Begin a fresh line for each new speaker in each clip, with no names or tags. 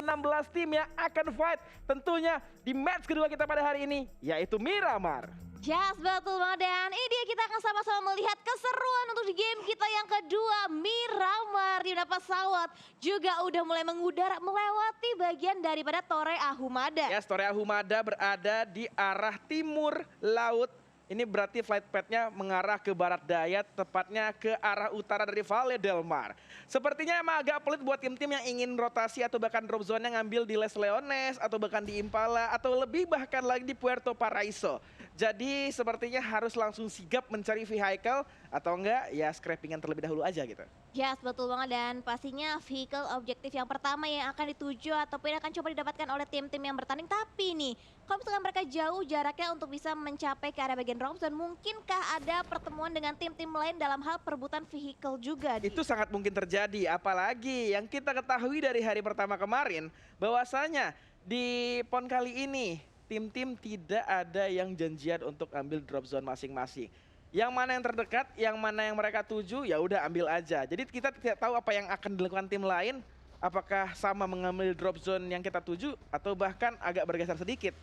16 tim yang akan fight tentunya di match kedua kita pada hari ini, yaitu Miramar.
Yes, betul banget, dan ini dia kita akan sama-sama melihat keseruan untuk di game kita yang kedua. Miramar di mana pesawat juga udah mulai mengudara melewati bagian daripada Torre Ahumada.
Ya, Torre Ahumada berada di arah timur laut. Ini berarti flight path-nya mengarah ke barat daya, tepatnya ke arah utara dari Valle del Mar. Sepertinya emang agak pelit buat tim-tim yang ingin rotasi atau bahkan drop zone-nya ngambil di Les Leones atau bahkan di Impala atau lebih bahkan lagi di Puerto Paraiso. Jadi sepertinya harus langsung sigap mencari vehicle atau enggak ya scrappingan terlebih dahulu aja gitu.
Yes, betul banget, dan pastinya vehicle objektif yang pertama yang akan dituju ataupun akan coba didapatkan oleh tim-tim yang bertanding. Tapi nih, kalau misalkan mereka jauh jaraknya untuk bisa mencapai ke arah bagian drop zone, mungkinkah ada pertemuan dengan tim-tim lain dalam hal perebutan vehicle juga?
Itu sangat mungkin terjadi, apalagi yang kita ketahui dari hari pertama kemarin bahwasanya di PON kali ini tim-tim tidak ada yang janjian untuk ambil drop zone masing-masing. Yang mana yang terdekat, yang mana yang mereka tuju, ya udah ambil aja. Jadi kita tidak tahu apa yang akan dilakukan tim lain, apakah sama mengambil drop zone yang kita tuju atau bahkan agak bergeser sedikit.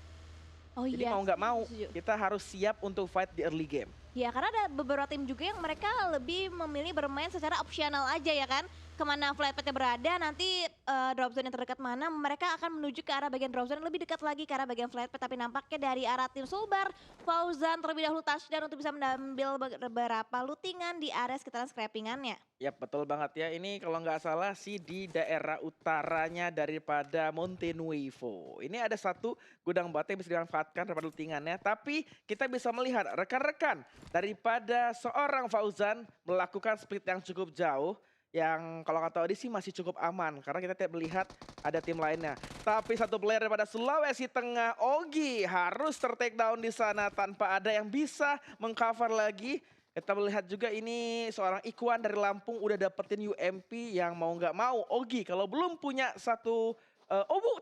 Oh
Jadi
iya,
mau nggak mau
setuju.
kita harus siap untuk fight di early game.
Ya, karena ada beberapa tim juga yang mereka lebih memilih bermain secara opsional aja ya kan. Kemana flight path-nya berada, nanti drop zone yang terdekat mana, mereka akan menuju ke arah bagian drop zone yang lebih dekat lagi ke arah bagian flight path. Tapi nampaknya dari arah tim Sulbar, Fauzan terlebih dahulu touchdown untuk bisa mengambil beberapa lootingan di area sekitaran scrappingannya.
Ya betul banget ya, ini kalau nggak salah sih di daerah utaranya daripada Monte Nuevo. Ini ada satu gudang batu yang bisa dimanfaatkan daripada lootingannya. Tapi kita bisa melihat rekan-rekan daripada seorang Fauzan melakukan split yang cukup jauh. Yang kalau kata Odi sih masih cukup aman karena kita tidak melihat ada tim lainnya. Tapi satu player daripada Sulawesi Tengah, Ogi, harus ter-take down di sana tanpa ada yang bisa mengcover lagi. Kita melihat juga ini seorang Ikwan dari Lampung udah dapetin UMP yang mau nggak mau. Ogi kalau belum punya satu,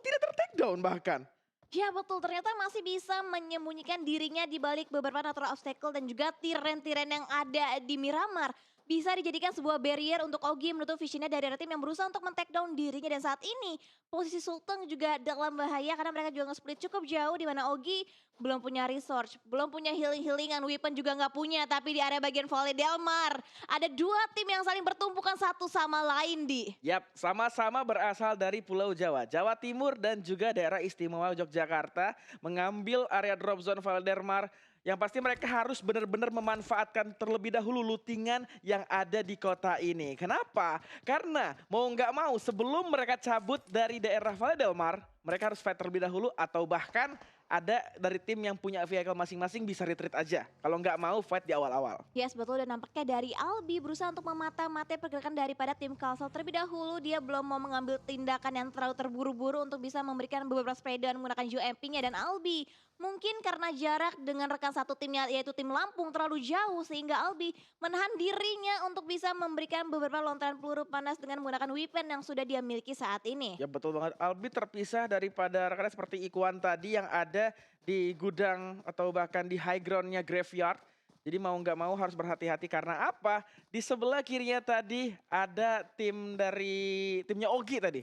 tidak ter-take down bahkan.
Ya betul, ternyata masih bisa menyembunyikan dirinya di balik beberapa natural obstacle dan juga tiren-tiren yang ada di Miramar. Bisa dijadikan sebuah barrier untuk Ogi menutup visionnya dari tim yang berusaha untuk men-take down dirinya. Dan saat ini posisi Sultan juga dalam bahaya karena mereka juga nge-split cukup jauh di mana Ogi belum punya resource, belum punya healing-healingan, weapon juga nggak punya. Tapi di area bagian Valle del Mar ada dua tim yang saling bertumpukan satu sama lain di.
Yap, sama-sama berasal dari Pulau Jawa, Jawa Timur dan juga daerah istimewa Yogyakarta mengambil area drop zone Valle del Mar. Yang pasti mereka harus benar-benar memanfaatkan terlebih dahulu lootingan yang ada di kota ini. Kenapa? Karena mau nggak mau sebelum mereka cabut dari daerah Valle del Mar, mereka harus fight terlebih dahulu atau bahkan ada dari tim yang punya vehicle masing-masing bisa retreat aja. Kalau nggak mau fight di awal-awal.
Yes, betul, dan nampaknya dari Albi berusaha untuk memata-matai pergerakan daripada tim Kalsel. Terlebih dahulu dia belum mau mengambil tindakan yang terlalu terburu-buru untuk bisa memberikan beberapa spray down menggunakan UMP-nya. Dan Albi mungkin karena jarak dengan rekan satu timnya yaitu tim Lampung terlalu jauh sehingga Albi menahan dirinya untuk bisa memberikan beberapa lontaran peluru panas dengan menggunakan weapon yang sudah dia miliki saat ini.
Ya betul banget, Albi terpisah daripada rekannya seperti Ikwan tadi yang ada di gudang atau bahkan di high groundnya Graveyard. Jadi mau nggak mau harus berhati-hati karena apa? Di sebelah kirinya tadi ada tim dari timnya Ogi tadi.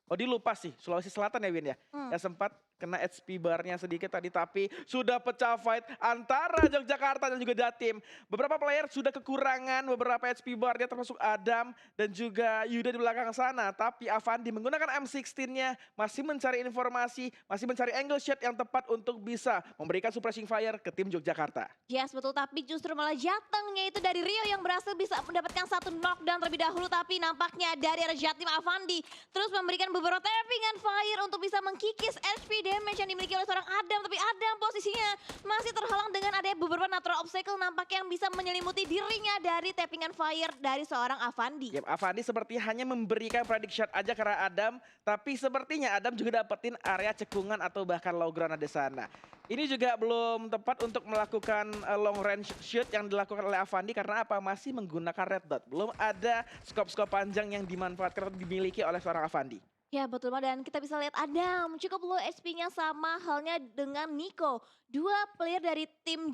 Odi lupa sih, Sulawesi Selatan ya Win ya. Yang sempat kena HP barnya sedikit tadi tapi sudah pecah fight antara Yogyakarta dan juga Jatim. Beberapa player sudah kekurangan beberapa HP barnya termasuk Adam dan juga Yuda di belakang sana. Tapi Avandi menggunakan M16-nya masih mencari informasi, masih mencari angle shot yang tepat untuk bisa memberikan suppressing fire ke tim Yogyakarta.
Yes, betul, tapi justru malah jatengnya itu dari Rio yang berhasil bisa mendapatkan satu knockdown terlebih dahulu. Tapi nampaknya dari arah Jatim, Avandi terus memberikan beberapa tappingan fire untuk bisa mengkikis HP damage yang dimiliki oleh seorang Adam. Tapi Adam posisinya masih terhalang dengan adanya beberapa natural obstacle nampaknya yang bisa menyelimuti dirinya dari tappingan fire dari seorang Avandi.
Yap, Avandi seperti hanya memberikan predict shot aja karena Adam, tapi sepertinya Adam juga dapetin area cekungan atau bahkan low ground di sana. Ini juga belum tepat untuk melakukan long range shoot yang dilakukan oleh Avandi karena apa? Masih menggunakan red dot. Belum ada scope-scope panjang yang dimanfaatkan atau dimiliki oleh seorang Avandi.
Ya betul banget, dan kita bisa lihat Adam cukup low HP-nya sama halnya dengan Nico. Dua player dari tim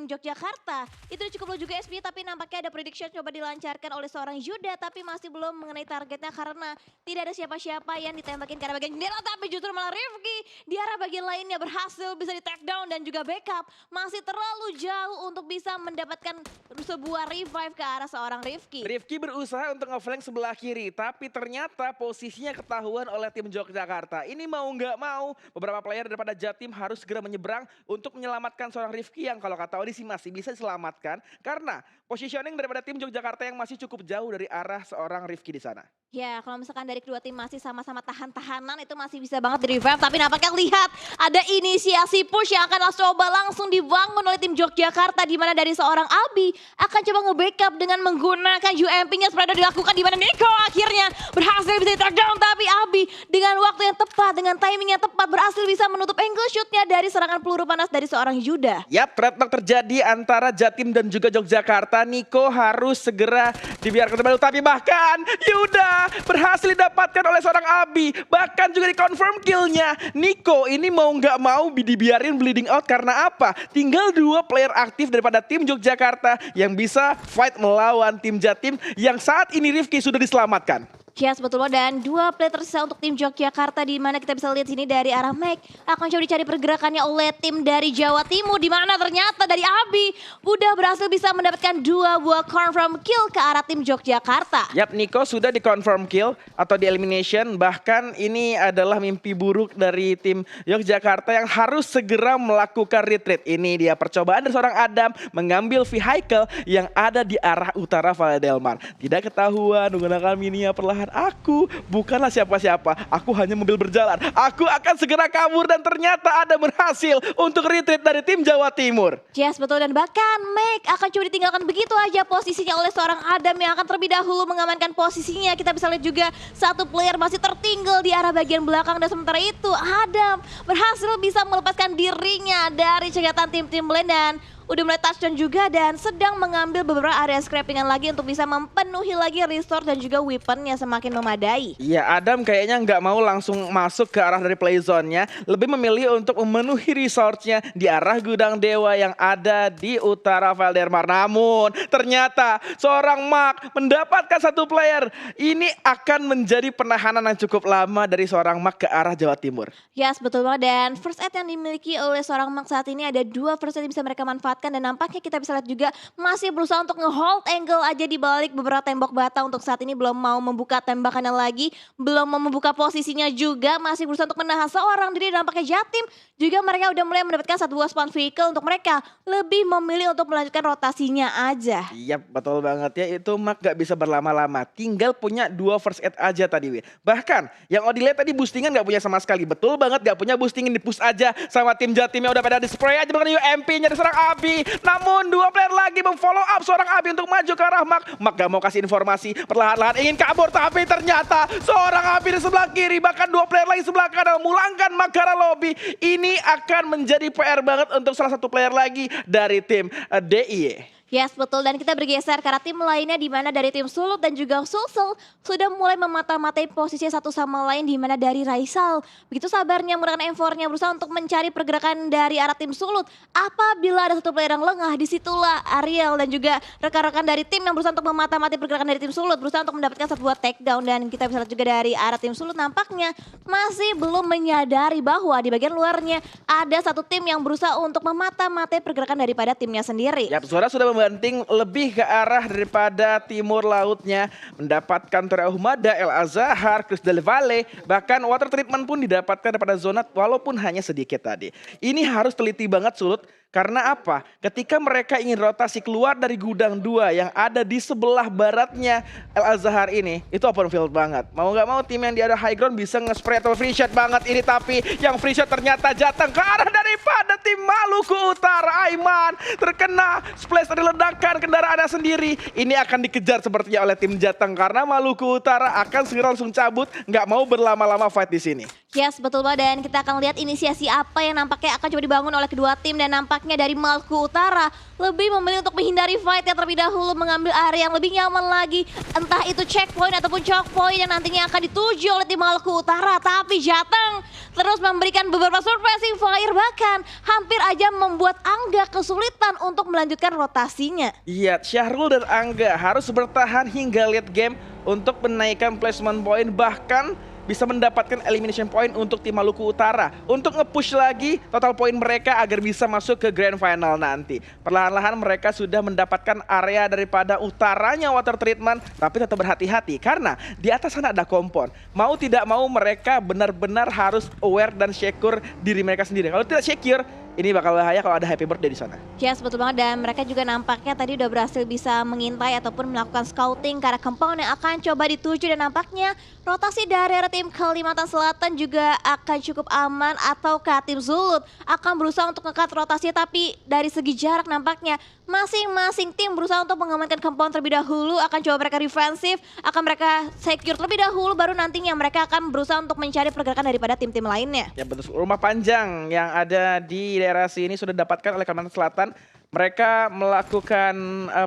Yogyakarta. Itu cukup low juga SP, tapi nampaknya ada prediction coba dilancarkan oleh seorang Yuda, tapi masih belum mengenai targetnya karena tidak ada siapa-siapa yang ditembakin ke arah bagian jendela, tapi justru malah Rifki di arah bagian lainnya berhasil bisa di take down dan juga backup. Masih terlalu jauh untuk bisa mendapatkan sebuah revive ke arah seorang Rifki.
Rifki berusaha untuk nge-flank sebelah kiri, tapi ternyata posisinya ketahuan oleh tim Yogyakarta. Ini mau nggak mau, beberapa player daripada Jatim harus segera menyeberang untuk menyelamatkan seorang Rifki yang kalau kata Odi sih masih bisa diselamatkan. Karena positioning daripada tim Yogyakarta yang masih cukup jauh dari arah seorang Rifki di sana.
Ya, kalau misalkan dari kedua tim masih sama-sama tahan-tahanan itu masih bisa banget di revive. Tapi nampaknya lihat ada inisiasi push yang akan coba langsung dibangun oleh tim Yogyakarta. Di mana dari seorang Abi akan coba nge-backup dengan menggunakan UMP-nya seperti dilakukan. Di mana Nico akhirnya berhasil bisa di-take down. Tapi Abi dengan waktu yang tepat, dengan timing yang tepat berhasil bisa menutup angle shoot-nya dari serangan peluru panas dari seorang Yuda.
Yap, trade talk terjadi antara Jatim dan juga Yogyakarta. Nico harus segera dibiarkan kembali. Tapi bahkan Yuda berhasil didapatkan oleh seorang Abi. Bahkan juga di-confirm kill-nya. Nico ini mau nggak mau dibiarin bleeding out karena apa? Tinggal 2 player aktif daripada tim Yogyakarta yang bisa fight melawan tim Jatim yang saat ini Rifki sudah diselamatkan.
Yes, betul banget. Dan 2 play tersisa untuk tim Yogyakarta di mana kita bisa lihat sini dari arah Mike akan coba dicari pergerakannya oleh tim dari Jawa Timur di mana ternyata dari Abi udah berhasil bisa mendapatkan 2 buah confirm kill ke arah tim Yogyakarta.
Yap, Nico sudah di confirm kill atau di elimination. Bahkan ini adalah mimpi buruk dari tim Yogyakarta yang harus segera melakukan retreat. Ini dia percobaan dari seorang Adam mengambil vehicle yang ada di arah utara Valle del Mar. Tidak ketahuan menggunakan minia perlahan. Aku bukanlah siapa-siapa, aku hanya mobil berjalan. Aku akan segera kabur dan ternyata ada berhasil untuk retreat dari tim Jawa Timur.
Yes, betul. Dan bahkan Mike akan coba ditinggalkan begitu aja posisinya oleh seorang Adam yang akan terlebih dahulu mengamankan posisinya. Kita bisa lihat juga satu player masih tertinggal di arah bagian belakang dan sementara itu Adam berhasil bisa melepaskan dirinya dari cegatan tim-tim lain dan udah mulai touchdown juga dan sedang mengambil beberapa area scrappingan lagi untuk bisa memenuhi lagi resource dan juga weaponnya semakin memadai.
Iya, Adam kayaknya nggak mau langsung masuk ke arah dari play zone-nya. Lebih memilih untuk memenuhi resource-nya di arah gudang dewa yang ada di utara Valle del Mar. Namun ternyata seorang Mark mendapatkan 1 player. Ini akan menjadi penahanan yang cukup lama dari seorang Mark ke arah Jawa Timur.
Yes, betul banget. Dan first aid yang dimiliki oleh seorang Mark saat ini ada 2 first aid yang bisa mereka manfaatkan. Dan nampaknya kita bisa lihat juga masih berusaha untuk nge-hold angle aja di balik beberapa tembok bata. Untuk saat ini belum mau membuka tembakannya lagi, belum mau membuka posisinya juga, masih berusaha untuk menahan seorang diri. Dan nampaknya Jatim juga mereka udah mulai mendapatkan 1 buah spawn vehicle untuk mereka lebih memilih untuk melanjutkan rotasinya aja.
Iya, betul banget ya, itu Mark gak bisa berlama-lama, tinggal punya 2 first aid aja tadi Win. Bahkan yang Odi lihat tadi boostingan gak punya sama sekali, betul banget gak punya boostingan, di push aja sama tim Jatim yang udah pada di spray aja dengan UMP-nya dari seorang Abi. Namun 2 player lagi memfollow up seorang Abi untuk maju ke arah Mark. Mark gak mau kasih informasi, perlahan-lahan ingin kabur tapi ternyata seorang Abi di sebelah kiri, bahkan 2 player lagi sebelah kanan memulangkan Mark ke arah lobby. Ini akan menjadi PR banget untuk salah satu player lagi dari tim DIY.
Yes, betul. Dan kita bergeser ke arah tim lainnya di mana dari tim Sulut dan juga Sulsel sudah mulai memata-matai posisi satu sama lain di mana dari Raisal begitu sabarnya menggunakan M4-nya berusaha untuk mencari pergerakan dari arah tim Sulut. Apabila ada satu player yang lengah, disitulah Ariel dan juga rekan-rekan dari tim yang berusaha untuk memata-matai pergerakan dari tim Sulut, berusaha untuk mendapatkan satu buah takedown. Dan kita bisa lihat juga dari arah tim Sulut nampaknya masih belum menyadari bahwa di bagian luarnya ada satu tim yang berusaha untuk memata-matai pergerakan daripada timnya sendiri.
Yap, suara sudah membanting lebih ke arah daripada timur lautnya, mendapatkan Tora Humada, El Azahar, Chris Del Valle, bahkan water treatment pun didapatkan daripada Zonat walaupun hanya sedikit tadi. Ini harus teliti banget Sulut. Karena apa? Ketika mereka ingin rotasi keluar dari gudang 2 yang ada di sebelah baratnya El Azahar ini, itu open field banget. Mau gak mau tim yang di arah high ground bisa nge-spray atau free shot banget ini. Tapi yang free shot ternyata jatuh ke arah daripada tim Maluku Utara. Aiman terkena splash dari ledakan kendaraannya sendiri. Ini akan dikejar sepertinya oleh tim Jateng. Karena Maluku Utara akan segera langsung cabut. Gak mau berlama-lama fight di sini.
Yes, betul banget dan kita akan lihat inisiasi apa yang nampaknya akan coba dibangun oleh kedua tim dan nampaknya dari Maluku Utara lebih memilih untuk menghindari fight yang terlebih dahulu mengambil area yang lebih nyaman lagi. Entah itu checkpoint ataupun choke point yang nantinya akan dituju oleh tim Maluku Utara. Tapi Jateng terus memberikan beberapa surprising fire bahkan hampir aja membuat Angga kesulitan untuk melanjutkan rotasinya.
Iya, Syahrul dan Angga harus bertahan hingga late game untuk menaikkan placement point bahkan bisa mendapatkan elimination point untuk tim Maluku Utara untuk nge-push lagi total poin mereka agar bisa masuk ke grand final nanti. Perlahan-lahan mereka sudah mendapatkan area daripada utaranya water treatment, tapi tetap berhati-hati karena di atas sana ada kompon. Mau tidak mau mereka benar-benar harus aware dan secure diri mereka sendiri. Kalau tidak secure, ini bakal bahaya kalau ada happy birthday di sana.
Yes, betul banget dan mereka juga nampaknya tadi udah berhasil bisa mengintai ataupun melakukan scouting ke arah compound yang akan coba dituju dan nampaknya rotasi dari arah tim Kalimantan Selatan juga akan cukup aman ataukah tim Zulut akan berusaha untuk ngekat rotasi tapi dari segi jarak nampaknya masing-masing tim berusaha untuk mengamankan compound terlebih dahulu akan coba mereka defensif, akan mereka secure terlebih dahulu baru nantinya mereka akan berusaha untuk mencari pergerakan daripada tim-tim lainnya.
Ya betul, rumah panjang yang ada di daerah sini sudah didapatkan oleh Kalimantan Selatan. Mereka melakukan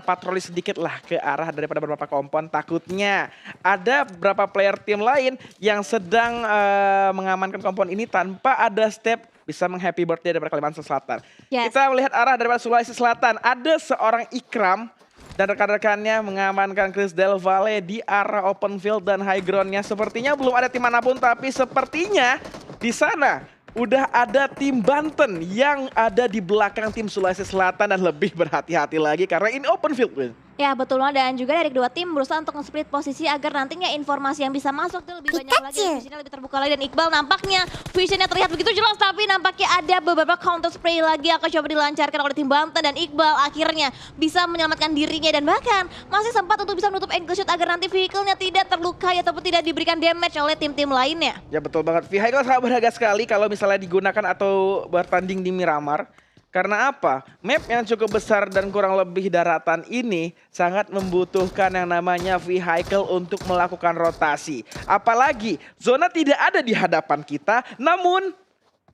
patroli sedikit lah ke arah daripada beberapa kompon. Takutnya ada beberapa player tim lain yang sedang mengamankan kompon ini tanpa ada step bisa menghappy birthday daripada Kalimantan Selatan.
Yes.
Kita melihat arah daripada Sulawesi Selatan. Ada seorang Ikram dan rekan-rekannya mengamankan Chris Del Valle di arah open field dan high groundnya. Sepertinya belum ada tim manapun tapi sepertinya di sana udah ada tim Banten yang ada di belakang tim Sulawesi Selatan dan lebih berhati-hati lagi karena ini open field.
Ya betul banget dan juga dari kedua tim berusaha untuk nge-split posisi agar nantinya informasi yang bisa masuk itu lebih banyak lagi dan visionnya lebih terbuka lagi dan Iqbal nampaknya visionnya terlihat begitu jelas tapi nampaknya ada beberapa counter spray lagi akan coba dilancarkan oleh tim Banten dan Iqbal akhirnya bisa menyelamatkan dirinya dan bahkan masih sempat untuk bisa menutup angle shot agar nanti vehicle-nya tidak terlukai ataupun tidak diberikan damage oleh tim-tim lainnya.
Ya betul banget, vehicle sangat berharga sekali kalau misalnya digunakan atau bertanding di Miramar. Karena apa? Map yang cukup besar dan kurang lebih daratan ini sangat membutuhkan yang namanya vehicle untuk melakukan rotasi. Apalagi zona tidak ada di hadapan kita, namun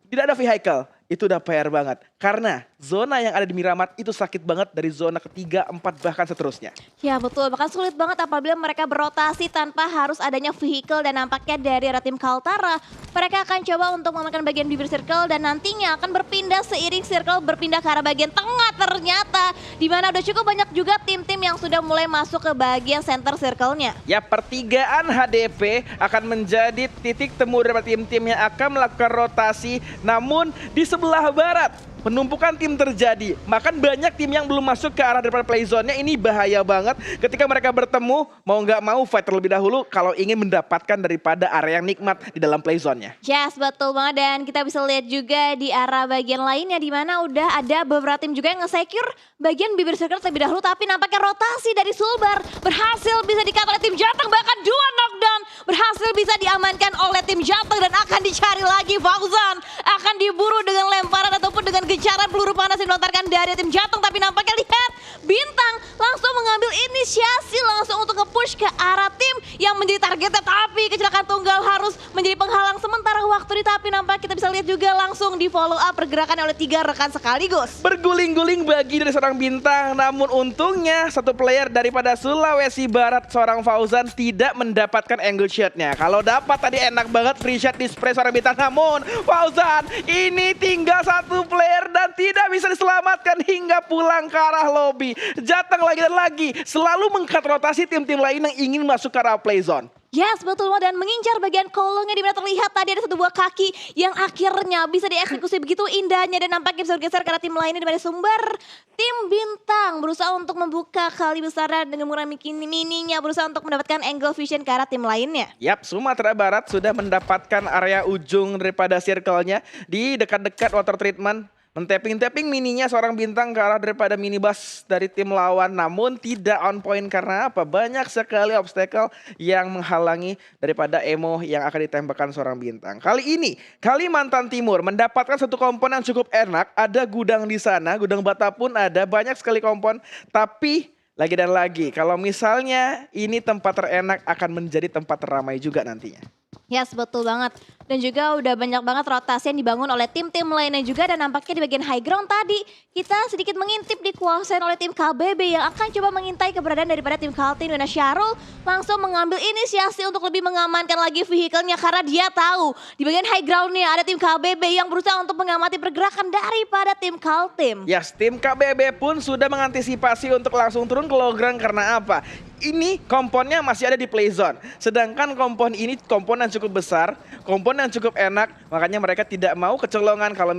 tidak ada vehicle. Itu udah PR banget. Karena zona yang ada di Miramar itu sakit banget dari zona ketiga, 4 bahkan seterusnya.
Ya betul, bahkan sulit banget apabila mereka berotasi tanpa harus adanya vehicle dan nampaknya dari arah tim Kaltara mereka akan coba untuk mengamankan bagian bibir circle dan nantinya akan berpindah seiring circle berpindah ke arah bagian tengah ternyata di mana udah cukup banyak juga tim-tim yang sudah mulai masuk ke bagian center circle-nya.
Ya pertigaan HDP akan menjadi titik temu dari tim-tim yang akan melakukan rotasi namun di sebelah barat penumpukan tim terjadi. Bahkan banyak tim yang belum masuk ke arah daripada play zone-nya. Ini bahaya banget ketika mereka bertemu mau nggak mau fight terlebih dahulu kalau ingin mendapatkan daripada area yang nikmat di dalam play zone-nya.
Yes, betul banget dan kita bisa lihat juga di arah bagian lainnya di mana udah ada beberapa tim juga yang nge-secure bagian bibir circle terlebih dahulu tapi nampaknya rotasi dari Sulbar berhasil bisa di-cut oleh tim Jateng bahkan 2 knockdown berhasil bisa diamankan oleh tim Jateng dan akan dicari lagi Fauzan akan diburu dengan lemparan ataupun dengan gencaran peluru panas yang dilontarkan dari tim Jateng tapi nampaknya lihat Bintang langsung mengambil inisiasi langsung untuk nge-push ke arah tim yang menjadi targetnya tapi kecelakaan tunggal harus menjadi penghalang sementara waktu tapi nampak kita bisa lihat juga langsung di follow up pergerakan oleh 3 rekan sekaligus.
Berguling-guling bagi dari seorang Bintang namun untungnya satu player daripada Sulawesi Barat seorang Fauzan tidak mendapatkan angle shot-nya. Kalau dapat tadi enak banget free shot di spray seorang Bintang namun Fauzan ini tinggal satu player dan tidak bisa diselamatkan hingga pulang ke arah lobby. Jateng lagi dan lagi selalu mengkat rotasi tim-tim lain yang ingin masuk ke arah play zone.
Yes, betul dan mengincar bagian kolongnya di mana terlihat tadi ada satu buah kaki yang akhirnya bisa dieksekusi begitu indahnya dan nampaknya bisa bergeser ke arah tim lainnya di mana sumber tim Bintang berusaha untuk membuka kali besar dengan menggunakan mininya berusaha untuk mendapatkan angle vision ke arah tim lainnya.
Yap, Sumatera Barat sudah mendapatkan area ujung daripada circle-nya di dekat-dekat water treatment. Men-tapping mininya seorang Bintang ke arah daripada minibus dari tim lawan. Namun tidak on point karena apa? Banyak sekali obstacle yang menghalangi daripada emo yang akan ditembakkan seorang Bintang. Kali ini Kalimantan Timur mendapatkan satu kompon yang cukup enak. Ada gudang di sana, gudang bata pun ada. Banyak sekali kompon. Tapi lagi dan lagi kalau misalnya ini tempat terenak akan menjadi tempat teramai juga nantinya.
Yes, betul banget. Dan juga udah banyak banget rotasi yang dibangun oleh tim-tim lainnya juga. Dan nampaknya di bagian high ground tadi kita sedikit mengintip dikuasain oleh tim KBB yang akan coba mengintai keberadaan daripada tim Kaltim. Dan Syarul langsung mengambil inisiasi untuk lebih mengamankan lagi vehicle-nya karena dia tahu di bagian high ground-nya ada tim KBB yang berusaha untuk mengamati pergerakan daripada tim Kaltim.
Yes, tim KBB pun sudah mengantisipasi untuk langsung turun ke low ground karena apa? Ini komponnya masih ada di play zone. Sedangkan kompon ini kompon yang cukup besar, kompon yang cukup enak. Makanya mereka tidak mau kecolongan kalau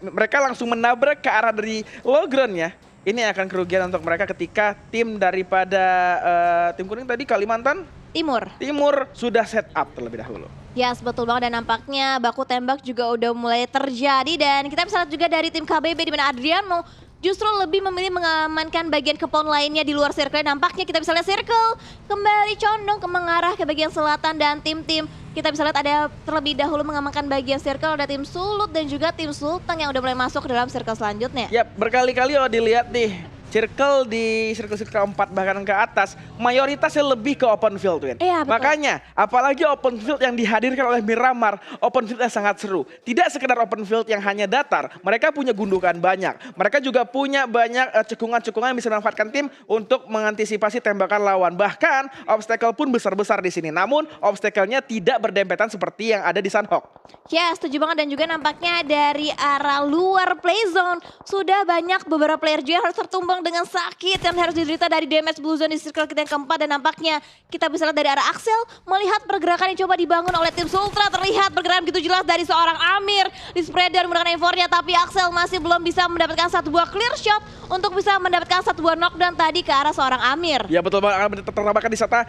mereka langsung menabrak ke arah dari low ground ya. Ini akan kerugian untuk mereka ketika tim daripada tim kuning tadi Kalimantan Timur sudah set up terlebih dahulu.
Yes, betul banget dan nampaknya baku tembak juga udah mulai terjadi dan kita bisa lihat juga dari tim KBB di mana Adriano justru lebih memilih mengamankan bagian kepon lainnya di luar circle. Nampaknya kita bisa lihat circle kembali condong ke mengarah ke bagian selatan dan tim-tim kita bisa lihat ada terlebih dahulu mengamankan bagian circle ada tim Sulut dan juga tim Sultan yang udah mulai masuk ke dalam circle selanjutnya.
Ya berkali-kali dilihat nih circle di circle 4 bahkan ke atas mayoritasnya lebih ke open field Win.
Iya, betul.
Makanya apalagi open field yang dihadirkan oleh Miramar, open fieldnya sangat seru. Tidak sekedar open field yang hanya datar, mereka punya gundukan banyak. Mereka juga punya banyak cekungan-cekungan yang bisa dimanfaatkan tim untuk mengantisipasi tembakan lawan. Bahkan obstacle pun besar-besar di sini. Namun obstacle-nya tidak berdempetan seperti yang ada di Sunhawk.
Ya, setuju banget dan juga nampaknya dari arah luar play zone sudah banyak beberapa player juga yang harus tertumbang dengan sakit yang harus diderita dari damage blue zone di circle kita yang keempat dan nampaknya kita bisa lihat dari arah Axel melihat pergerakan yang coba dibangun oleh tim Sultra terlihat pergerakan begitu jelas dari seorang Amir di spreader menggunakan M4-nya tapi Axel masih belum bisa mendapatkan satu buah clear shot untuk bisa mendapatkan satu buah knockdown tadi ke arah seorang Amir.
Ya betul banget tabrakan di sana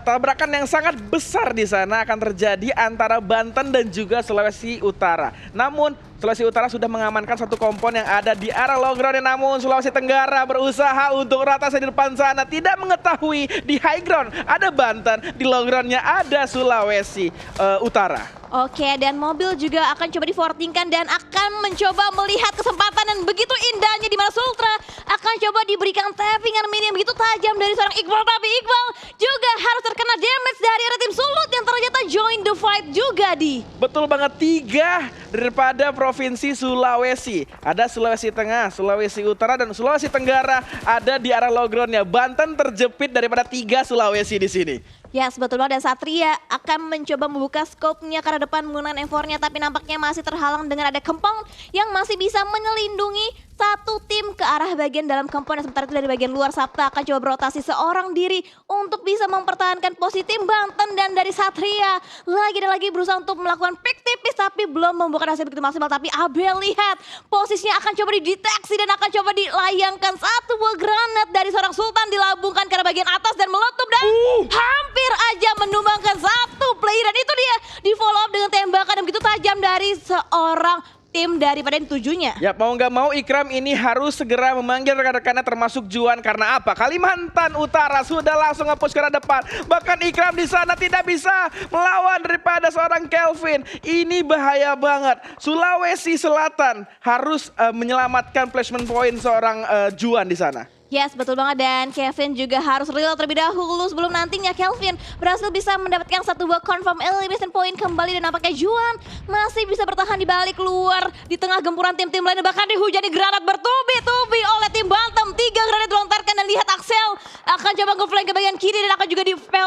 tabrakan yang sangat besar di sana akan terjadi antara Banten dan juga Sulawesi Utara. Namun Sulawesi Utara sudah mengamankan satu kompon yang ada di arah low ground namun Sulawesi Tenggara berusaha untuk rotasi di depan sana tidak mengetahui di high ground ada Banten, di low groundnya ada Sulawesi Utara.
Oke, dan mobil juga akan coba difortingkan dan akan mencoba melihat kesempatan dan begitu indahnya di mana Sultra akan coba diberikan tappingan minim begitu tajam dari seorang Iqbal tapi Iqbal juga harus terkena damage dari arah tim Sulut yang ternyata join the fight juga di.
Betul banget 3 daripada provinsi Sulawesi. Ada Sulawesi Tengah, Sulawesi Utara dan Sulawesi Tenggara ada di arah low groundnya. Banten terjepit daripada 3 Sulawesi di sini.
Yes, betul banget dan Satria akan mencoba membuka scope-nya ke arah depan menggunakan M4-nya tapi nampaknya masih terhalang dengan ada Kempong yang masih bisa menyelindungi satu tim ke arah bagian dalam Kempong dan sementara itu dari bagian luar Sabta akan coba berotasi seorang diri untuk bisa mempertahankan posisi tim Banten dan dari Satria lagi dan lagi berusaha untuk melakukan pick tipis tapi belum membuka hasil begitu maksimal tapi Abel lihat posisinya akan coba dideteksi dan akan coba dilayangkan satu buah granat dari seorang Sultan dilambungkan ke arah bagian atas dan meletup dan hampir aja menumbangkan satu player dan itu dia di follow up dengan tembakan yang begitu tajam dari seorang tim daripada yang tujuhnya.
Ya mau nggak mau Ikram ini harus segera memanggil rekan-rekannya termasuk Juan karena apa? Kalimantan Utara sudah langsung nge-push ke arah depan. Bahkan Ikram di sana tidak bisa melawan daripada seorang Kelvin. Ini bahaya banget. Sulawesi Selatan harus menyelamatkan placement point seorang Juan di sana.
Yes, betul banget dan Kevin juga harus real terlebih dahulu sebelum nantinya Kelvin berhasil bisa mendapatkan satu buah confirm elimination point kembali dan nampaknya Juan masih bisa bertahan di balik luar di tengah gempuran tim-tim lain bahkan dihujani granat bertubi-tubi oleh tim Banten. 3 granat dilontarkan dan lihat Axel akan coba nge-flank ke bagian kiri dan akan juga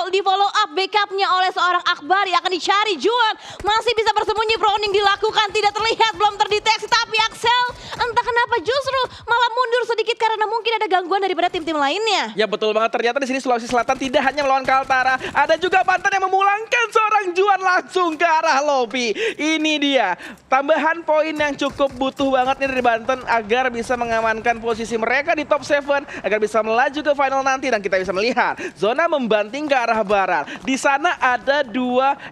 di follow up backupnya oleh seorang Akbari akan dicari Juan masih bisa bersembunyi proning dilakukan tidak terlihat belum terdeteksi tapi Axel entah kenapa justru malah mundur sedikit karena mungkin ada gangguan daripada tim-tim lainnya.
Ya betul banget ternyata di sini Sulawesi Selatan tidak hanya melawan Kaltara, ada juga Banten yang memulangkan seorang Juan langsung ke arah lobby. Ini dia tambahan poin yang cukup butuh banget nih dari Banten agar bisa mengamankan posisi mereka di top 7 agar bisa melaju ke final nanti dan kita bisa melihat zona membanting ke arah barat. Di sana ada 2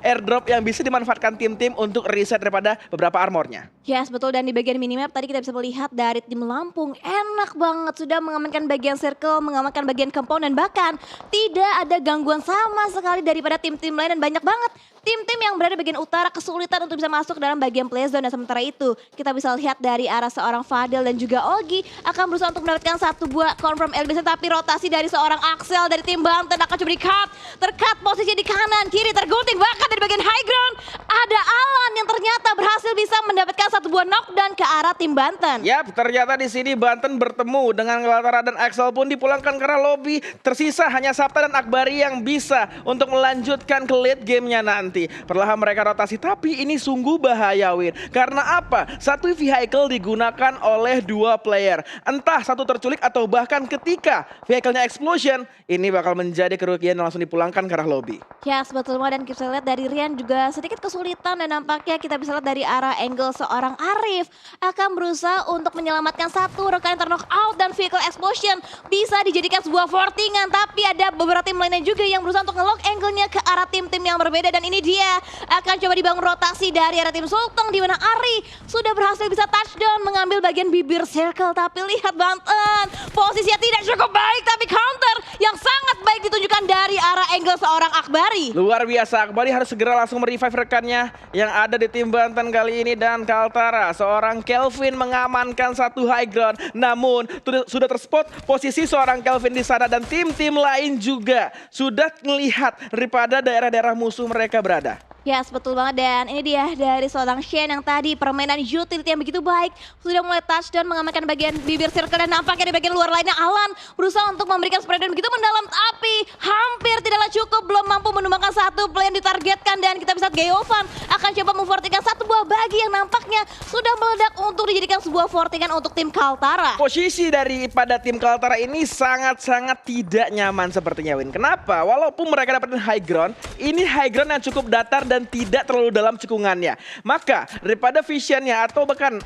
airdrop yang bisa dimanfaatkan tim-tim untuk reset daripada beberapa armornya.
Yes, betul dan di bagian minimap tadi kita bisa melihat dari tim Lampung enak banget banget. Sudah mengamankan bagian circle, mengamankan bagian compound, dan bahkan tidak ada gangguan sama sekali daripada tim-tim lain. Dan banyak banget tim-tim yang berada di bagian utara kesulitan untuk bisa masuk dalam bagian play zone. Dan sementara itu kita bisa lihat dari arah seorang Fadil dan juga Ogi akan berusaha untuk mendapatkan satu buah confirm elimination. Tapi rotasi dari seorang Axel dari tim Banten akan coba tercut posisi di kanan, kiri tergunting. Bahkan dari bagian high ground ada Alan yang ternyata berhasil bisa mendapatkan satu buah knockdown ke arah tim Banten.
Yap, ternyata di sini Banten bertemu dengan Kaltara dan Axel pun dipulangkan karena lobby. Tersisa hanya Sapta dan Akbari yang bisa untuk melanjutkan ke late gamenya nanti. Perlahan mereka rotasi, tapi ini sungguh bahaya, Win. Karena apa? Satu vehicle digunakan oleh dua player. Entah satu terculik atau bahkan ketika vehicle-nya explosion, ini bakal menjadi kerugian yang langsung dipulangkan ke arah lobby.
Ya, betul banget. Dan kita lihat dari Rian juga sedikit kesulitan, dan nampaknya kita bisa lihat dari arah angle seorang Arif akan berusaha untuk menyelamatkan satu rekan yang terknock out, dan vehicle explosion bisa dijadikan sebuah fortingan. Tapi ada beberapa tim lainnya juga yang berusaha untuk nge-lock angle-nya ke arah tim-tim yang berbeda. Dan ini dia akan coba dibangun rotasi dari arah tim Sulteng, di mana Ari sudah berhasil bisa touchdown mengambil bagian bibir circle. Tapi lihat Banten, posisinya tidak cukup baik, tapi counter yang sangat baik ditunjukkan dari arah angle seorang Akbari.
Luar biasa, Akbari harus segera langsung merevive rekannya yang ada di tim Banten kali ini. Dan Kaltara, seorang Kelvin mengamankan satu high ground. Namun sudah terspot posisi seorang Kelvin di sana, dan tim-tim lain juga sudah melihat daripada daerah-daerah musuh mereka berada.
Ya, betul banget. Dan ini dia dari seorang Shen yang tadi permainan utility yang begitu baik sudah mulai touchdown mengamankan bagian bibir circle, dan nampaknya di bagian luar lainnya Alan berusaha untuk memberikan spread dan begitu mendalam, tapi hampir tidaklah cukup, belum mampu menumbangkan satu play yang ditargetkan. Dan kita bisa lihat Geovan akan coba memfortikan satu buah bagi yang nampaknya sudah meledak untuk dijadikan sebuah fortingan untuk tim Kaltara.
Posisi daripada tim Kaltara ini sangat-sangat tidak nyaman sepertinya, Win. Kenapa? Walaupun mereka dapetin high ground, ini high ground yang cukup datar dan tidak terlalu dalam cekungannya. Maka daripada visionnya atau bahkan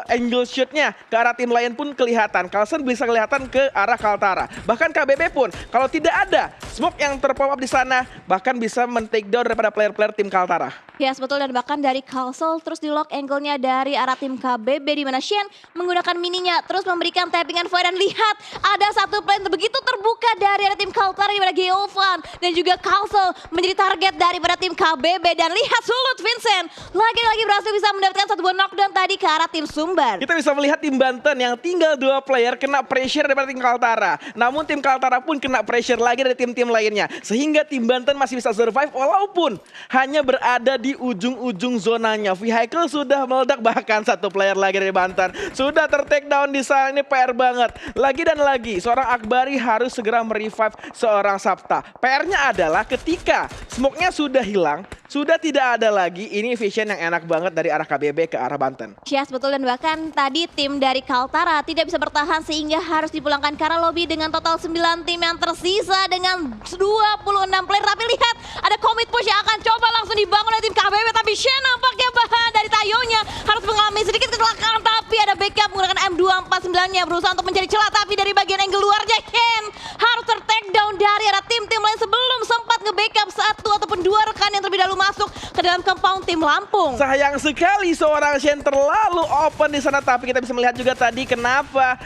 angle shootnya ke arah tim lain pun kelihatan. Carlsen bisa kelihatan ke arah Kaltara. Bahkan KBB pun kalau tidak ada smoke yang terpop up di sana, bahkan bisa men-take down daripada player-player tim Kaltara.
Yes, betul. Dan bahkan dari Calsel terus di lock angle-nya dari arah tim KBB, di mana Shen menggunakan mininya terus memberikan tappingan fire. Dan lihat ada satu play yang begitu terbuka dari arah tim Kaltara, di mana Geovan dan juga Calsel menjadi target daripada tim KBB. Dan lihat Sulut Vincent lagi-lagi berhasil bisa mendapatkan satu buah knockdown tadi ke arah tim Sumbar.
Kita bisa melihat tim Banten yang tinggal dua player kena pressure daripada tim Kaltara. Namun tim Kaltara pun kena pressure lagi dari tim-tim lainnya. Sehingga tim Banten masih bisa survive walaupun hanya berada di ujung-ujung zonanya. Vehicle sudah meledak, bahkan satu player lagi dari Banten sudah ter-take down di sana. Ini PR banget. Lagi dan lagi seorang Akbari harus segera merevive seorang Sapta. PR-nya adalah ketika smoke-nya sudah hilang, sudah tidak ada lagi, ini vision yang enak banget dari arah KBB ke arah Banten.
Yes, betul. Dan bahkan tadi tim dari Kaltara tidak bisa bertahan sehingga harus dipulangkan ke arah lobby dengan total 9 tim yang tersisa dengan 26 player. Tapi lihat ada commit push yang akan coba langsung dibangun oleh tim KBB, tapi Shen nampaknya bahan dari Tayonya harus mengalami sedikit kecelakaan, tapi ada backup menggunakan M249-nya berusaha untuk mencari celah, tapi dari bagian angle luarnya Shen harus ter-take down dari arah tim-tim lain sebelum sempat nge-backup satu ataupun dua rekan yang terlebih dahulu masuk ke dalam compound tim Lampung.
Sayang sekali seorang Shen terlalu open di sana, tapi kita bisa melihat juga tadi kenapa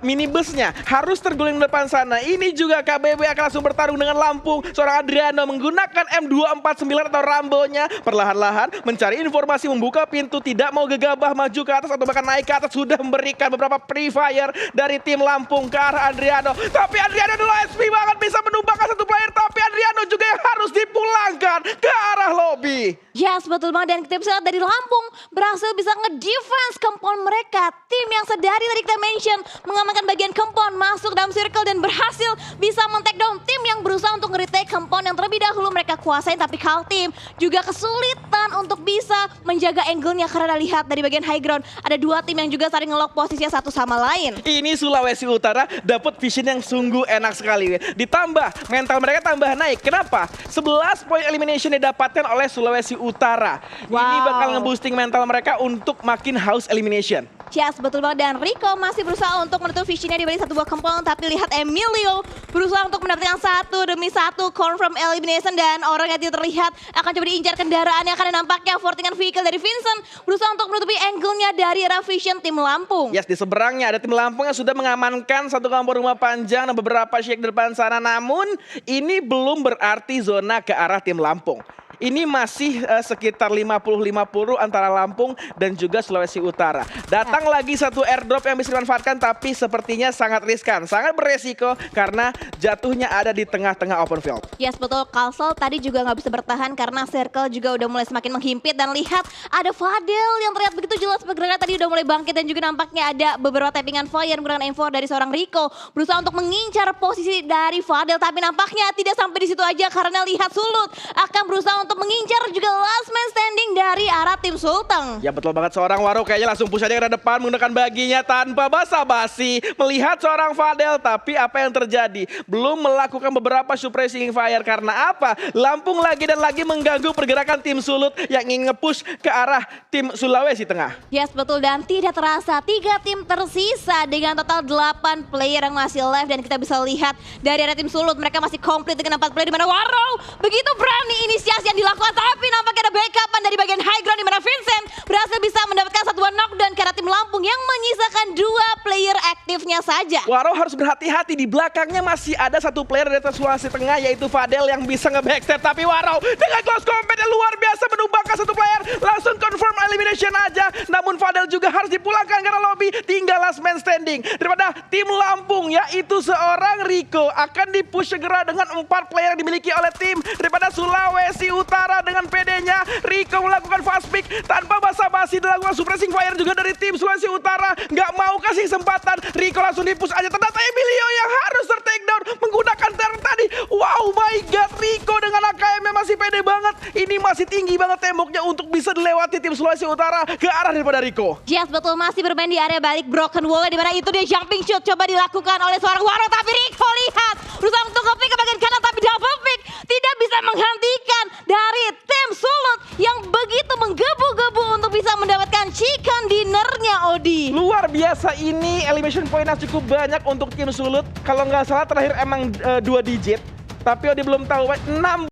minibusnya harus terguling di depan sana. Ini juga KBB akan langsung bertarung dengan Lampung. Seorang Adriano menggunakan M249 atau Rambo-nya perlahan-lahan mencari informasi, membuka pintu, tidak mau gegabah maju ke atas atau bahkan naik ke atas. Sudah memberikan beberapa pre-fire dari tim Lampung ke arah Adriano. Tapi Adriano dulu SP banget bisa menumbangkan satu player, tapi Adriano juga yang harus dipulangkan ke arah lobby.
Yes, betul banget. Dan kita bisa lihat dari Lampung berhasil bisa nge-defense compound mereka. Tim yang sedari tadi kita mention mengamankan bagian compound, masuk dalam circle dan berhasil bisa men-take down tim yang berusaha untuk nge-retake compound yang terlebih dahulu mereka kuasain. Tapi Kaltim juga kesulitan untuk bisa menjaga angle-nya karena lihat dari bagian high ground ada dua tim yang juga saling nge-lock posisinya satu sama lain.
Ini Sulawesi Utara dapat vision yang sungguh enak sekali. Ditambah mental mereka tambah naik. Kenapa? 11 poin elimination didapatkan oleh Sulawesi Utara. Ini
Wow.
bakal nge-boosting mental mereka untuk makin haus elimination.
Yes, betul banget. Dan Rico masih berusaha untuk menutup visionnya di balik satu buah kempong. Tapi lihat Emilio berusaha untuk mendapatkan satu demi satu confirm elimination. Dan orang yang tidak terlihat akan coba diincar kendaraannya. Karena nampaknya fortingan vehicle dari Vincent berusaha untuk menutupi angle-nya dari arah vision tim Lampung.
Yes, di seberangnya ada tim Lampung yang sudah mengamankan satu kampung rumah panjang dan beberapa shake di depan sana. Namun ini belum berarti zona ke arah tim Lampung. Ini masih sekitar 50-50 antara Lampung dan juga Sulawesi Utara. Datang lagi satu airdrop yang bisa dimanfaatkan tapi sepertinya sangat riskan. Sangat beresiko karena jatuhnya ada di tengah-tengah open field.
Yes, betul. Kalsel tadi juga nggak bisa bertahan karena circle juga udah mulai semakin menghimpit. Dan lihat ada Fadel yang terlihat begitu jelas pergerakan tadi udah mulai bangkit. Dan juga nampaknya ada beberapa tappingan fire menggunakan M4 dari seorang Rico. Berusaha untuk mengincar posisi dari Fadel. Tapi nampaknya tidak sampai di situ aja karena lihat Sulut akan berusaha untuk mengincar juga last man standing dari arah tim Sulteng.
Ya betul banget, seorang Waro kayaknya langsung push aja ke depan menggunakan baginya tanpa basa-basi. Melihat seorang Fadel, tapi apa yang terjadi? Belum melakukan beberapa suppressing fire. Karena apa? Lampung lagi dan lagi mengganggu pergerakan tim Sulut yang ingin nge-push ke arah tim Sulawesi Tengah.
Yes, betul. Dan tidak terasa 3 tim tersisa dengan total 8 player yang masih live. Dan kita bisa lihat dari arah tim Sulut mereka masih komplit dengan 4 player di mana Waro begitu berani inisiasi yang dilakukan. Tapi nampaknya ada backupan dari bagian high ground di mana Vincent berhasil bisa mendapatkan satu buah knockdown karena tim Lampung yang menyisakan 2 player aktifnya saja.
Waro harus berhati-hati, di belakangnya masih ada satu player dari atas Sulawesi Tengah yaitu Fadel yang bisa nge-backstep. Tapi Waro dengan close combat yang luar biasa menumbangkan satu player. Langsung confirm elimination aja. Namun Fadel juga harus dipulangkan karena lobby. Tinggal last man standing. Daripada tim Lampung yaitu seorang Rico akan dipush segera dengan 4 player yang dimiliki oleh tim daripada Sulawesi Utara. Dengan PD-nya Rico melakukan fast pick tanpa basa-basi, dilakukan suppressing fire juga dari tim Sulawesi Utara. Nggak mau kasih kesempatan, Rico langsung dipush aja. Ternyata Emilio yang harus ter-takedown menggunakan turret tadi. Wow, my god, Rico dengan AKM-nya masih pede banget. Ini masih tinggi banget temboknya untuk bisa dilewati tim Sulawesi Utara ke arah daripada Rico.
Yes, betul, masih bermain di area balik broken wall di mana itu dia jumping shoot coba dilakukan oleh seorang Waro. Tapi Rico lihat berusaha untuk nge-pick ke bagian kanan tapi double pick tidak bisa menghentikan dari tim Sulut yang begitu menggebu-gebu untuk bisa mendapatkan chicken dinnernya, Odi.
Luar biasa, ini elimination point-nya cukup banyak untuk tim Sulut. Kalau nggak salah terakhir emang 2 digit. Tapi Odi belum tahu, 16